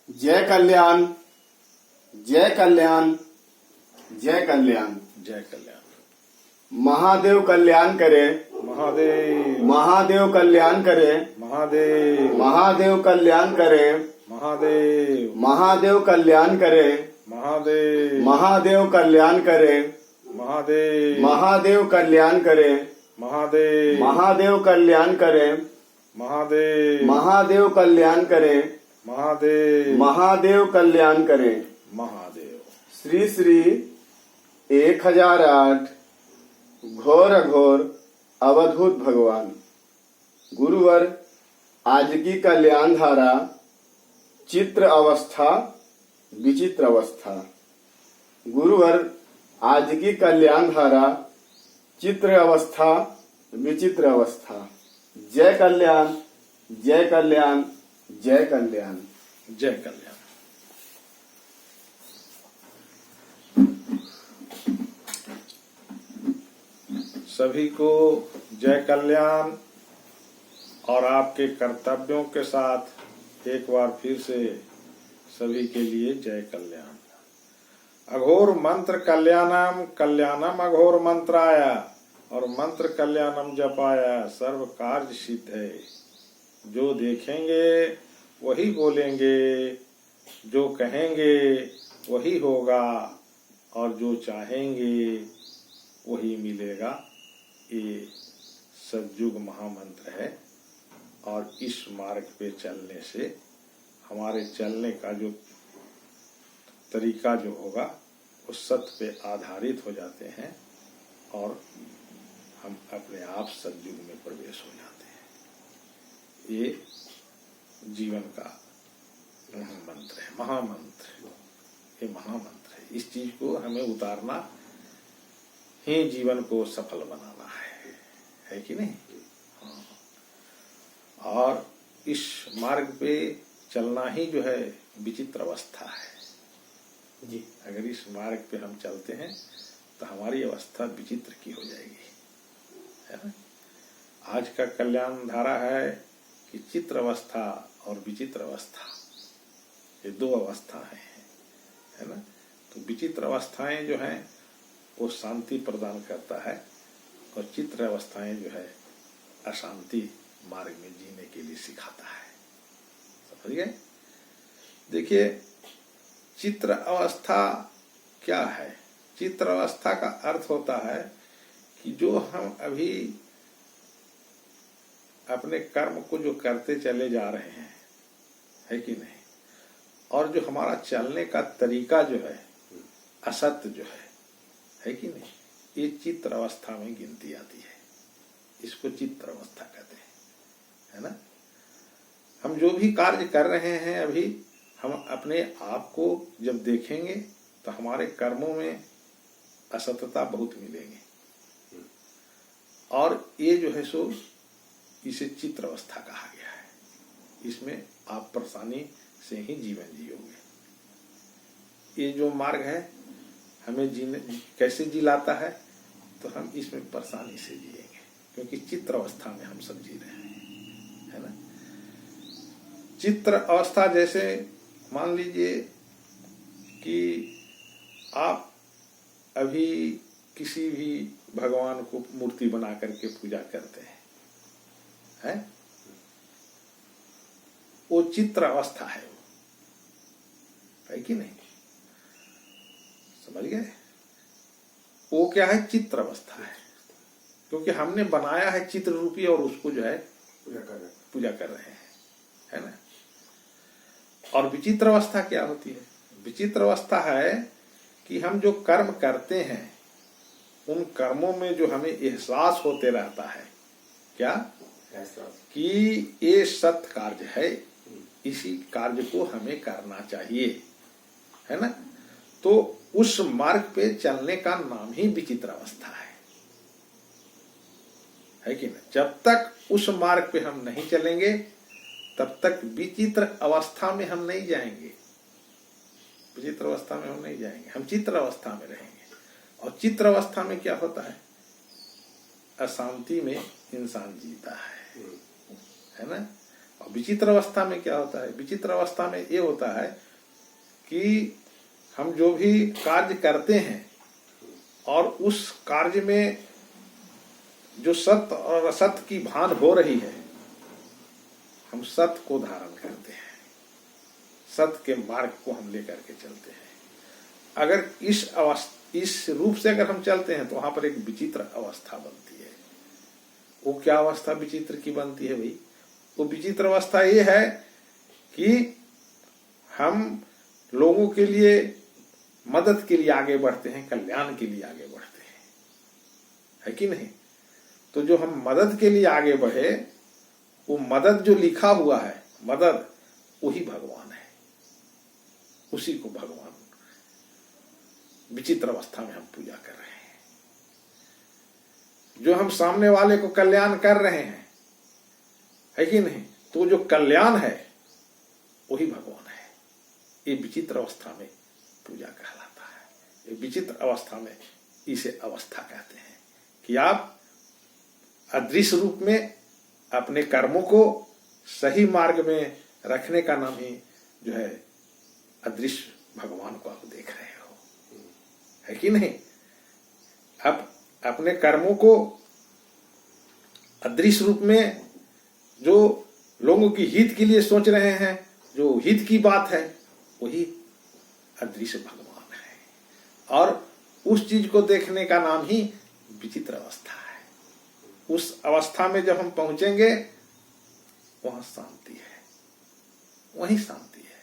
जय कल्याण, जय कल्याण, जय कल्याण। जय कल्याण। महादेव कल्याण करे, महादेव। महादेव कल्याण करे, महादेव। महादेव कल्याण करे, महादेव। महादेव कल्याण करे, महादेव। महादेव कल्याण करे, महादेव। महादेव कल्याण करे, महादेव। महादेव कल्याण करे, महादेव। महादेव कल्याण करे, महादेव। महादेव कल्याण करे। महादेव। श्री श्री 1008 घोर अघोर अवधूत भगवान। गुरुवर आज की कल्याण धारा चित्र अवस्था विचित्र अवस्था। गुरुवर आज की कल्याण धारा चित्र अवस्था विचित्र अवस्था। जय कल्याण, जय कल्याण, जय कल्याण। जय कल्याण। सभी को जय कल्याण और आपके कर्तव्यों के साथ एक बार फिर से सभी के लिए जय कल्याण। अघोर मंत्र कल्याणम, कल्याणम अघोर मंत्राया, और मंत्र कल्याणम जपाया सर्व कार्य सिद्ध है। जो देखेंगे वही बोलेंगे, जो कहेंगे वही होगा, और जो चाहेंगे वही मिलेगा। ये सतयुग महामंत्र है, और इस मार्ग पे चलने से हमारे चलने का जो तरीका जो होगा वो सत्य पे आधारित हो जाते हैं, और हम अपने आप सतयुग में प्रवेश हो जाते हैं। ये जीवन का मंत्र है, महामंत्र। ये महामंत्र है। इस चीज को हमें उतारना ही जीवन को सफल बनाना है कि नहीं? हाँ। और इस मार्ग पे चलना ही जो है विचित्र अवस्था है जी। अगर इस मार्ग पे हम चलते हैं तो हमारी अवस्था विचित्र की हो जाएगी, है ना? आज का कल्याण धारा है कि चित्र अवस्था और विचित्र अवस्था, ये दो अवस्थाएं हैं, है ना? तो विचित्र अवस्थाएं जो हैं वो शांति प्रदान करता है, और चित्र अवस्थाएं जो है अशांति मार्ग में जीने के लिए सिखाता है। समझ गए? देखिए, चित्र अवस्था क्या है? चित्र अवस्था का अर्थ होता है कि जो हम अभी अपने कर्म को जो करते चले जा रहे हैं, है कि नहीं, और जो हमारा चलने का तरीका जो है असत्य जो है कि नहीं, ये चित्र अवस्था में गिनती आती है। इसको चित्र अवस्था कहते हैं, है ना? हम जो भी कार्य कर रहे हैं अभी, हम अपने आप को जब देखेंगे तो हमारे कर्मों में असत्यता बहुत मिलेगी, और ये जो है सो इसे चित्र अवस्था कहा गया है। इसमें आप परेशानी से ही जीवन जियोगे। ये जो मार्ग है हमें जीने कैसे जिलाता है, तो हम इसमें परेशानी से जिएंगे, क्योंकि चित्र अवस्था में हम सब जी रहे हैं, है ना? चित्र अवस्था जैसे मान लीजिए कि आप अभी किसी भी भगवान को मूर्ति बना करके पूजा करते हैं, वो चित्र अवस्था है, है कि नहीं? समझ गए? वो क्या है? चित्र अवस्था है, क्योंकि हमने बनाया है चित्र रूपी, और उसको जो है पूजा कर रहे हैं, है ना? और विचित्र अवस्था क्या होती है? विचित्र अवस्था है कि हम जो कर्म करते हैं उन कर्मों में जो हमें एहसास होते रहता है, क्या कि ये सत्य कार्य है, इसी कार्य को हमें करना चाहिए, है ना? तो उस मार्ग पे चलने का नाम ही विचित्र अवस्था है कि नहीं? जब तक उस मार्ग पे हम नहीं चलेंगे तब तक विचित्र अवस्था में हम नहीं जाएंगे। विचित्र अवस्था में हम नहीं जाएंगे, हम चित्र अवस्था में रहेंगे। और चित्र अवस्था में क्या होता है? अशांति में इंसान जीता है ना? और विचित्र अवस्था में क्या होता है? विचित्र अवस्था में ये होता है कि हम जो भी कार्य करते हैं और उस कार्य में जो सत्य और असत्य की भान हो रही है, हम सत्य को धारण करते हैं, सत्य के मार्ग को हम लेकर के चलते हैं। अगर इस रूप से अगर हम चलते हैं तो वहां पर एक विचित्र अवस्था बनती है। वो क्या अवस्था विचित्र की बनती है भाई? वो विचित्र अवस्था ये है कि हम लोगों के लिए मदद के लिए आगे बढ़ते हैं, कल्याण के लिए आगे बढ़ते हैं, है कि नहीं? तो जो हम मदद के लिए आगे बढ़े, वो मदद जो लिखा हुआ है मदद, वही भगवान है, उसी को भगवान विचित्र अवस्था में हम पूजा कर रहे हैं। जो हम सामने वाले को कल्याण कर रहे हैं, है कि नहीं? तो जो कल्याण है वही भगवान है। ये विचित्र अवस्था में पूजा कहलाता है। ये विचित्र अवस्था में इसे अवस्था कहते हैं कि आप अदृश्य रूप में अपने कर्मों को सही मार्ग में रखने का नाम ही जो है अदृश्य भगवान को आप देख रहे हो, है कि नहीं? अब अपने कर्मों को अदृश्य रूप में जो लोगों की हित के लिए सोच रहे हैं, जो हित की बात है, वही अदृश्य भगवान है। और उस चीज को देखने का नाम ही विचित्र अवस्था है। उस अवस्था में जब हम पहुंचेंगे, वहां शांति है, वही शांति है,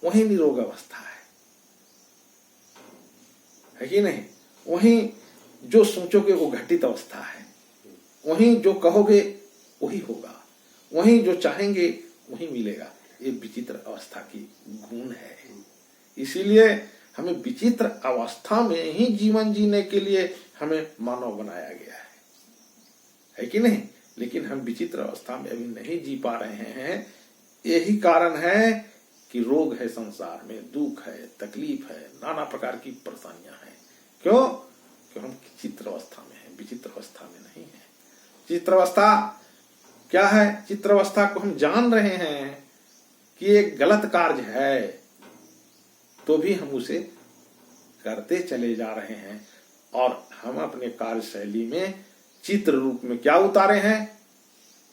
वही निरोग अवस्था है कि नहीं? वही जो सोचोगे वो घटित अवस्था है, वही जो कहोगे वही होगा, वही जो चाहेंगे वही मिलेगा। ये विचित्र अवस्था की गुण है। इसीलिए हमें विचित्र अवस्था में ही जीवन जीने के लिए हमें मानव बनाया गया है कि नहीं? लेकिन हम विचित्र अवस्था में अभी नहीं जी पा रहे हैं। यही कारण है कि रोग है संसार में, दुख है, तकलीफ है, नाना प्रकार की परेशानियां हैं। क्यों? क्यों हम विचित्र अवस्था में हैं, विचित्र अवस्था में नहीं है। चित्र अवस्था क्या है? चित्र अवस्था को हम जान रहे हैं कि एक गलत कार्य है, तो भी हम उसे करते चले जा रहे हैं। और हम अपने कार्यशैली में चित्र रूप में क्या उतारे हैं?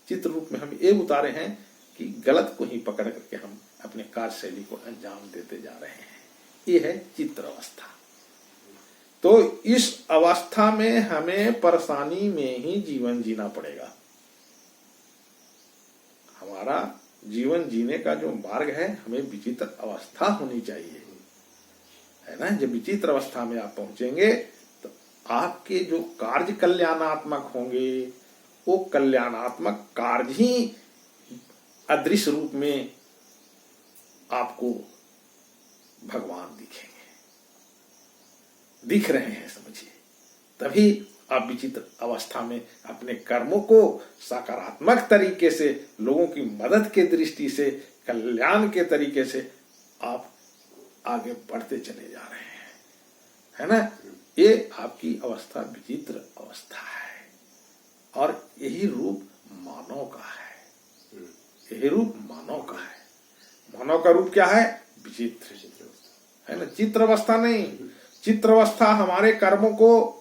चित्र रूप में हम ये उतारे हैं कि गलत को ही पकड़ करके हम अपने कार्यशैली को अंजाम देते जा रहे हैं। ये है चित्र अवस्था। तो इस अवस्था में हमें परेशानी में ही जीवन जीना पड़ेगा। हमारा जीवन जीने का जो मार्ग है, हमें विचित्र अवस्था होनी चाहिए, है ना? जब विचित्र अवस्था में आप पहुंचेंगे तो आपके जो कार्य कल्याणात्मक होंगे, वो कल्याणात्मक कार्य ही अदृश्य रूप में आपको भगवान दिखेंगे, दिख रहे हैं, समझिए। तभी आप विचित्र अवस्था में अपने कर्मों को सकारात्मक तरीके से, लोगों की मदद के दृष्टि से, कल्याण के तरीके से आप आगे बढ़ते चले जा रहे हैं, है ना? ये आपकी अवस्था विचित्र अवस्था है। और यही रूप मानव का है, यही रूप मानव का है। मानव का रूप क्या है? विचित्र, है ना? चित्र अवस्था नहीं। चित्र अवस्था हमारे कर्मों को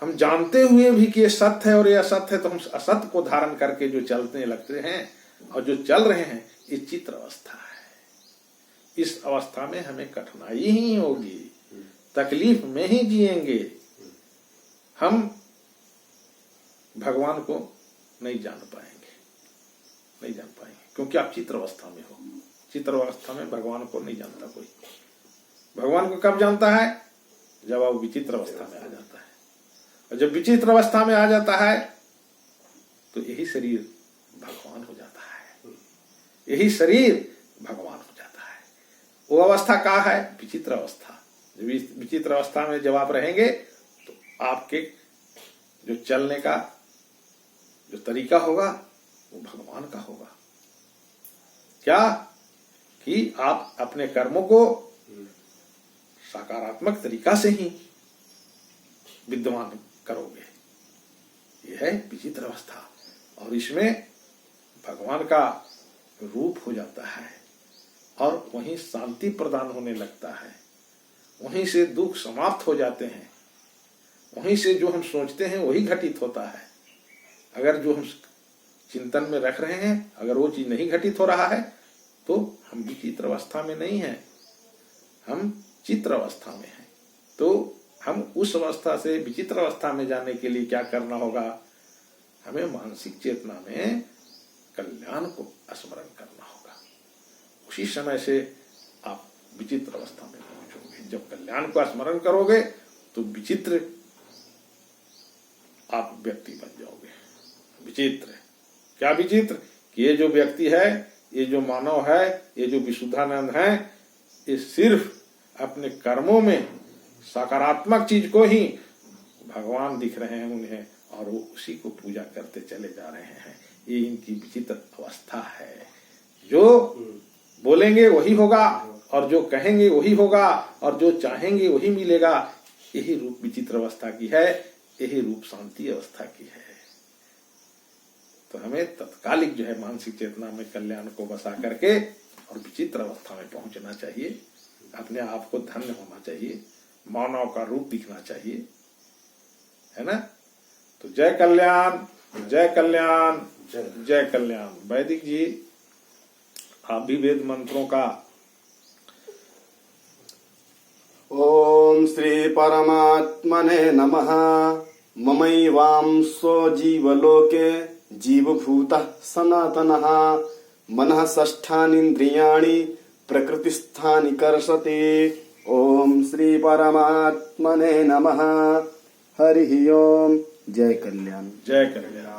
हम जानते हुए भी कि ये सत्य है और ये असत्य है, तो हम असत्य को धारण करके जो चलने लगते हैं और जो चल रहे हैं, ये चित्र अवस्था है। इस अवस्था में हमें कठिनाई ही होगी, तकलीफ में ही जिएंगे। हम भगवान को नहीं जान पाएंगे, नहीं जान पाएंगे, क्योंकि आप चित्र अवस्था में हो। चित्र अवस्था में भगवान को नहीं जानता कोई। भगवान को कब जानता है? जब आप विचित्र अवस्था में आ जाता है। और जब विचित्र अवस्था में आ जाता है तो यही शरीर भगवान हो जाता है, यही शरीर भगवान हो जाता है। वो अवस्था क्या है? विचित्र अवस्था। जब विचित्र अवस्था में जब आप रहेंगे तो आपके जो चलने का जो तरीका होगा वो भगवान का होगा। क्या? कि आप अपने कर्मों को सकारात्मक तरीका से ही विद्यमान करोगे। यह है विचित्र अवस्था। और इसमें भगवान का रूप हो जाता है और वहीं शांति प्रदान होने लगता है, वहीं से दुख समाप्त हो जाते हैं, वहीं से जो हम सोचते हैं वही घटित होता है। अगर जो हम चिंतन में रख रहे हैं अगर वो चीज नहीं घटित हो रहा है तो हम विचित्र अवस्था में नहीं है, हम चित्र अवस्था में हैं। तो हम उस अवस्था से विचित्र अवस्था में जाने के लिए क्या करना होगा, हमें मानसिक चेतना में कल्याण को स्मरण करना होगा। उसी समय से आप विचित्र अवस्था में पहुंचोगे। जब कल्याण को स्मरण करोगे तो विचित्र आप व्यक्ति बन जाओगे। विचित्र क्या विचित्र कि ये जो व्यक्ति है, ये जो मानव है, ये जो विशुद्धानंद है, ये सिर्फ अपने कर्मों में सकारात्मक चीज को ही भगवान दिख रहे हैं उन्हें और वो उसी को पूजा करते चले जा रहे हैं। ये इनकी विचित्र अवस्था है। जो बोलेंगे वही होगा और जो कहेंगे वही होगा और जो चाहेंगे वही मिलेगा। यही रूप विचित्र अवस्था की है, यही रूप शांति अवस्था की है। तो हमें तत्कालिक जो है मानसिक चेतना में कल्याण को बसा करके और विचित्र अवस्था में पहुंचना चाहिए। अपने आप को धन्य होना चाहिए, मानव का रूप दिखना चाहिए, है ना। तो जय कल्याण, जय कल्याण, जय कल्याण। वैदिक जी आप भी वेद मंत्रों का। ओम श्री परमात्मने नमः। ममैवांसो जीवलोके जीवभूतः सनातनः। मनः षष्ठानीन्द्रियाणि प्रकृतिस्थानि कर्षति। ओम श्री परमात्मने नमः। हरि ओम। जय कल्याण, जय कल्याण।